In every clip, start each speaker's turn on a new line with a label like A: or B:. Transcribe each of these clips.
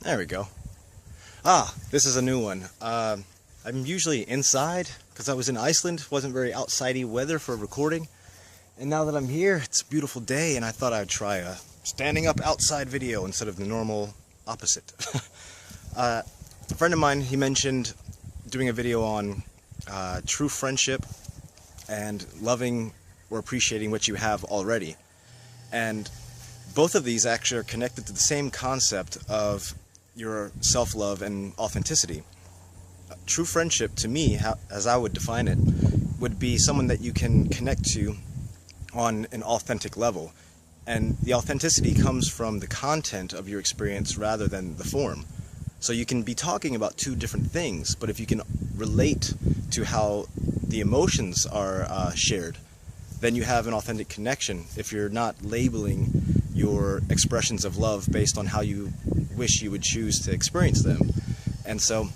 A: There we go. This is a new one. I'm usually inside because I was in Iceland. Wasn't very outsidey weather for recording. And now that I'm here, it's a beautiful day, and I thought I'd try a standing up outside video instead of the normal opposite. A friend of mine, he mentioned doing a video on true friendship and loving or appreciating what you have already. And both of these actually are connected to the same concept of your self-love and authenticity. True friendship, to me, as I would define it, would be someone that you can connect to on an authentic level. And the authenticity comes from the content of your experience rather than the form. So you can be talking about two different things, but if you can relate to how the emotions are shared, then you have an authentic connection if you're not labeling your expressions of love based on how you wish you would choose to experience them. And so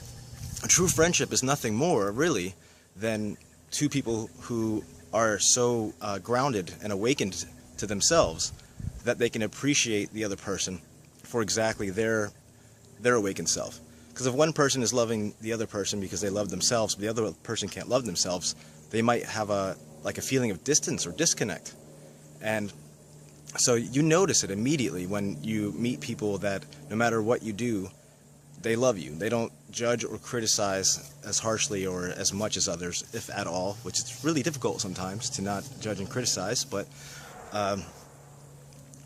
A: a true friendship is nothing more, really, than two people who are so grounded and awakened to themselves that they can appreciate the other person for exactly their awakened self. Because if one person is loving the other person because they love themselves, but the other person can't love themselves, they might have a feeling of distance or disconnect. And so you notice it immediately when you meet people that no matter what you do, they love you. They don't judge or criticize as harshly or as much as others, if at all, which is really difficult sometimes to not judge and criticize, but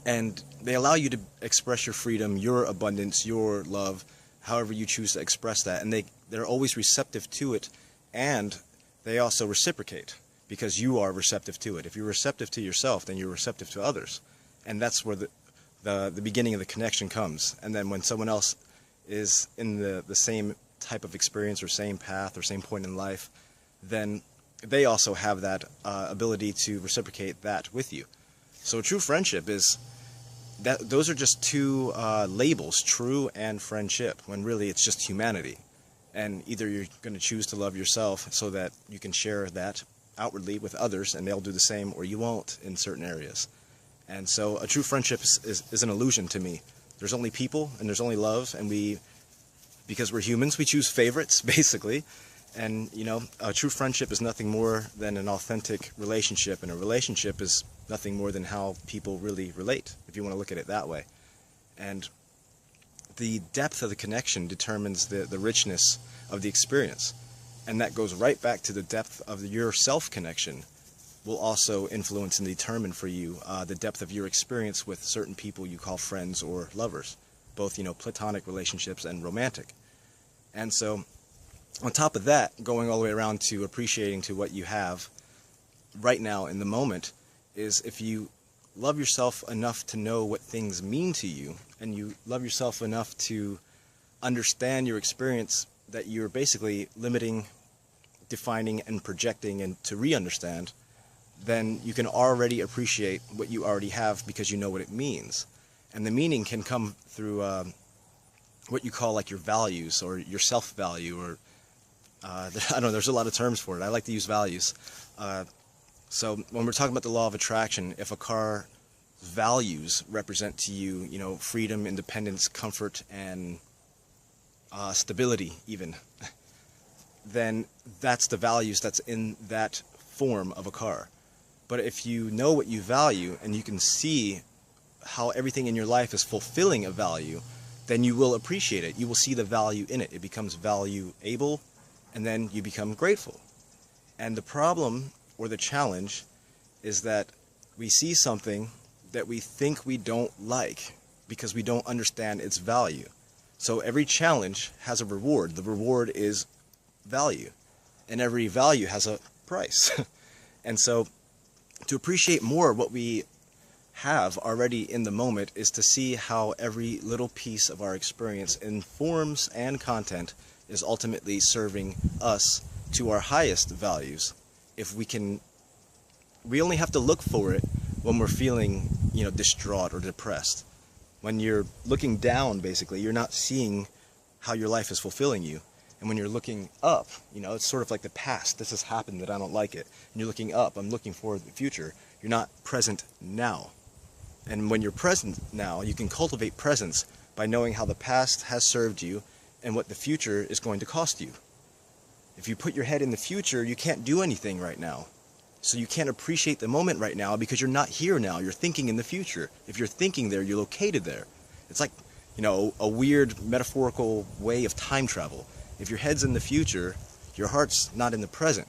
A: and they allow you to express your freedom, your abundance, your love, however you choose to express that. And they're always receptive to it, and they also reciprocate because you are receptive to it. If you're receptive to yourself, then you're receptive to others. And that's where the beginning of the connection comes. And then when someone else is in the same type of experience or same path or same point in life, then they also have that ability to reciprocate that with you. So a true friendship is that those are just two labels, true and friendship, when really it's just humanity. And either you're going to choose to love yourself so that you can share that outwardly with others and they'll do the same, or you won't in certain areas. And so a true friendship is an illusion to me. There's only people and there's only love, and because we're humans, we choose favorites, basically. And, you know, a true friendship is nothing more than an authentic relationship, and a relationship is nothing more than how people really relate, if you want to look at it that way. And the depth of the connection determines the richness of the experience. And that goes right back to the depth of your self-connection will also influence and determine for you the depth of your experience with certain people you call friends or lovers, both, you know, platonic relationships and romantic. And so on top of that, going all the way around to appreciating to what you have right now in the moment, is if you love yourself enough to know what things mean to you, and you love yourself enough to understand your experience that you're basically limiting, defining, and projecting and to re-understand, then you can already appreciate what you already have because you know what it means. And the meaning can come through what you call like your values or your self-value, or I don't know, there's a lot of terms for it. I like to use values. So when we're talking about the law of attraction, if a car's values represent to you, you know, freedom, independence, comfort, and stability even, then that's the values that's in that form of a car. But if you know what you value and you can see how everything in your life is fulfilling a value, then you will appreciate it. You will see the value in it. It becomes valuable, and then you become grateful. And the problem or the challenge is that we see something that we think we don't like because we don't understand its value. So every challenge has a reward. The reward is value, and every value has a price. And so to appreciate more what we have already in the moment is to see how every little piece of our experience in forms and content is ultimately serving us to our highest values. If we only have to look for it when we're feeling, you know, distraught or depressed. When you're looking down, basically, you're not seeing how your life is fulfilling you. And when you're looking up, you know, it's sort of like the past. This has happened that I don't like it. And you're looking up. I'm looking for the future. You're not present now. And when you're present now, you can cultivate presence by knowing how the past has served you and what the future is going to cost you. If you put your head in the future, you can't do anything right now. So you can't appreciate the moment right now because you're not here now. You're thinking in the future. If you're thinking there, you're located there. It's like, a weird metaphorical way of time travel. If your head's in the future, your heart's not in the present.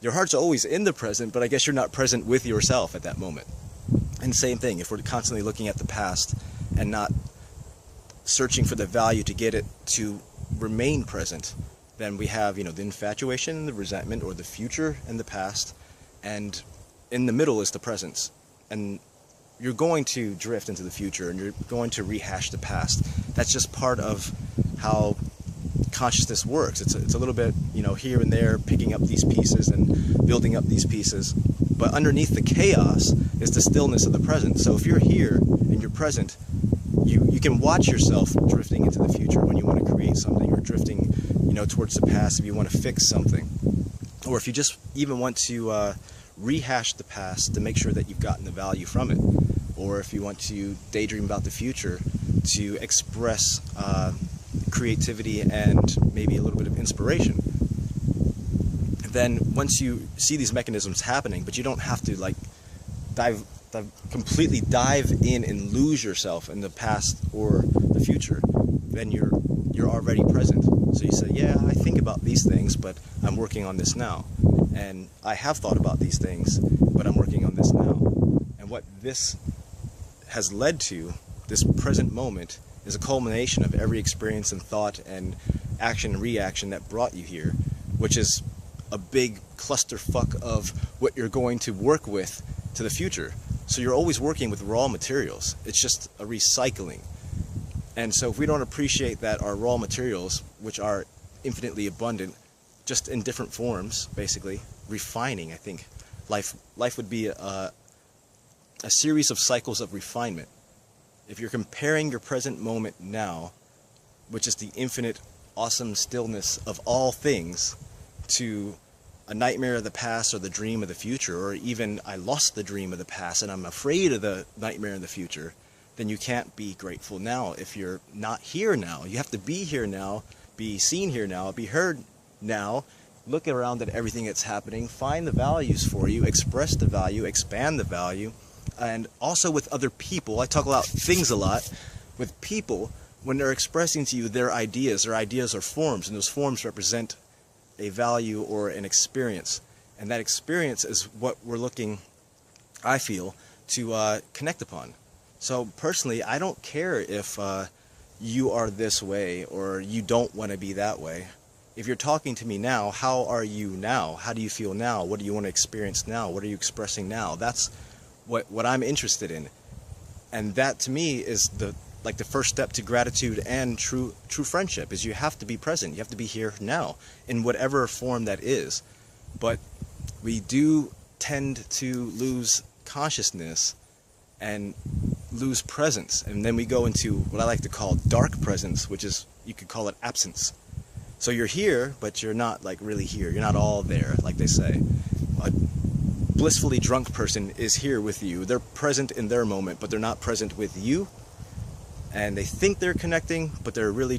A: Your heart's always in the present, but I guess you're not present with yourself at that moment. And same thing, if we're constantly looking at the past and not searching for the value to get it to remain present, then we have, the infatuation and the resentment, or the future and the past, and in the middle is the presence. And you're going to drift into the future, and you're going to rehash the past. That's just part of how consciousness works. It's a little bit, here and there, picking up these pieces and building up these pieces. But underneath the chaos is the stillness of the present. So if you're here and you're present, you can watch yourself drifting into the future when you want to create something, or drifting, towards the past if you want to fix something. Or if you just even want to rehash the past to make sure that you've gotten the value from it. Or if you want to daydream about the future to express creativity and maybe a little bit of inspiration. Then once you see these mechanisms happening, but you don't have to completely dive in and lose yourself in the past or the future, then you're already present. So you say, yeah, I think about these things, but I'm working on this now. And I have thought about these things, but I'm working on this now. And what this has led to, this present moment, is a culmination of every experience and thought and action and reaction that brought you here, which is a big clusterfuck of what you're going to work with to the future. So you're always working with raw materials. It's just a recycling. And so if we don't appreciate that our raw materials, which are infinitely abundant, just in different forms, basically, refining, I think, life would be a series of cycles of refinement. If you're comparing your present moment now, which is the infinite, awesome stillness of all things, to a nightmare of the past or the dream of the future, or even I lost the dream of the past and I'm afraid of the nightmare in the future, then you can't be grateful now if you're not here now. You have to be here now, be seen here now, be heard now, look around at everything that's happening, find the values for you, express the value, expand the value, and also with other people. I talk about things a lot. With people, when they're expressing to you their ideas are forms, and those forms represent a value or an experience. And that experience is what we're looking, I feel, to connect upon. So personally, I don't care if you are this way or you don't want to be that way. If you're talking to me now, how are you now? How do you feel now? What do you want to experience now? What are you expressing now? That's what I'm interested in. And that to me is the first step to gratitude and true friendship, is you have to be present. You have to be here now in whatever form that is. But we do tend to lose consciousness and lose presence, and then we go into what I like to call dark presence, which is, you could call it absence. So you're here, but you're not really here. You're not all there, like they say. A blissfully drunk person is here with you. They're present in their moment, but they're not present with you. And they think they're connecting, but they're really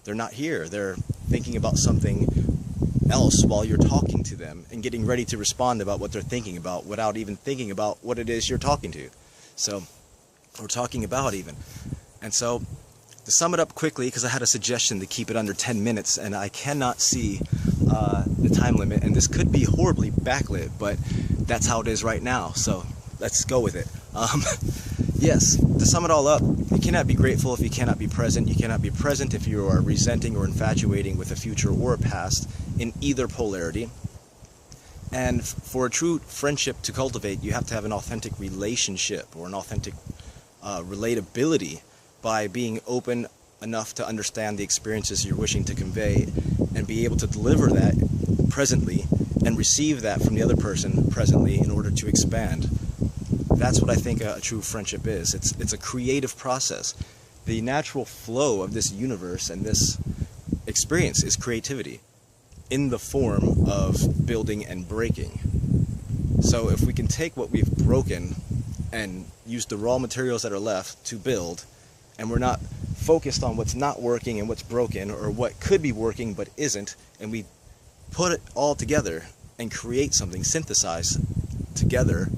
A: they're not here. They're thinking about something else while you're talking to them and getting ready to respond about what they're thinking about without even thinking about what it is you're talking to. So, or talking about even. And so, to sum it up quickly, because I had a suggestion to keep it under 10 minutes, and I cannot see the time limit, and this could be horribly backlit, but that's how it is right now, so let's go with it. Yes, to sum it all up, you cannot be grateful if you cannot be present. You cannot be present if you are resenting or infatuating with a future or a past in either polarity. And for a true friendship to cultivate, you have to have an authentic relationship or an authentic relatability by being open enough to understand the experiences you're wishing to convey and be able to deliver that presently and receive that from the other person presently in order to expand. That's what I think a true friendship is. It's a creative process. The natural flow of this universe and this experience is creativity in the form of building and breaking. So if we can take what we've broken and use the raw materials that are left to build, and we're not focused on what's not working and what's broken, or what could be working but isn't, and we put it all together and create something, synthesize together,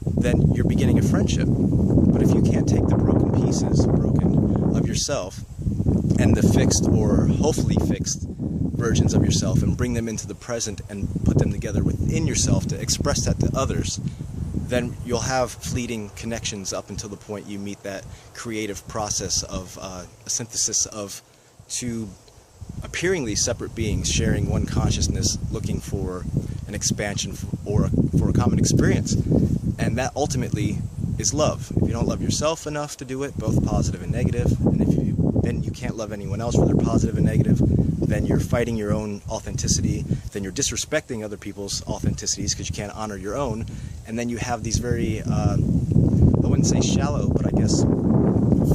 A: then you're beginning a friendship. But if you can't take the broken pieces, of yourself, and the fixed or hopefully fixed versions of yourself, and bring them into the present and put them together within yourself to express that to others, then you'll have fleeting connections up until the point you meet that creative process of a synthesis of two appearingly separate beings sharing one consciousness, looking for an expansion or for a common experience. And that ultimately is love. If you don't love yourself enough to do it, both positive and negative, and then you can't love anyone else whether positive and negative, then you're fighting your own authenticity, then you're disrespecting other people's authenticities because you can't honor your own, and then you have these very, I wouldn't say shallow, but I guess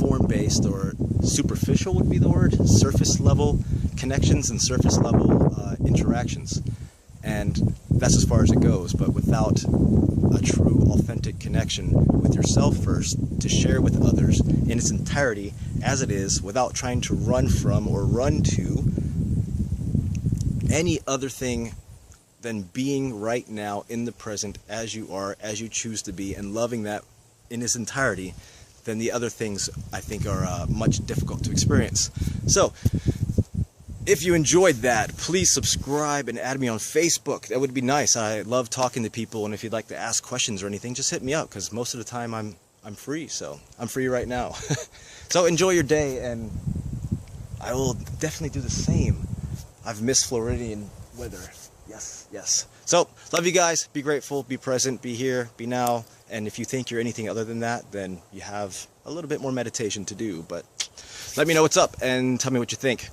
A: form-based or superficial would be the word, surface level connections and surface level interactions. And that's as far as it goes, but without a true authentic connection with yourself first to share with others in its entirety as it is, without trying to run from or run to any other thing than being right now in the present as you are, as you choose to be, and loving that in its entirety, then the other things I think are much difficult to experience. So if you enjoyed that, please subscribe and add me on Facebook. That would be nice. I love talking to people, and if you'd like to ask questions or anything, just hit me up, because most of the time I'm free. So I'm free right now. So enjoy your day, and I will definitely do the same. I've missed Floridian weather. Yes. So love you guys. Be grateful, be present, be here, be now. And if you think you're anything other than that, then you have a little bit more meditation to do. But let me know what's up and tell me what you think.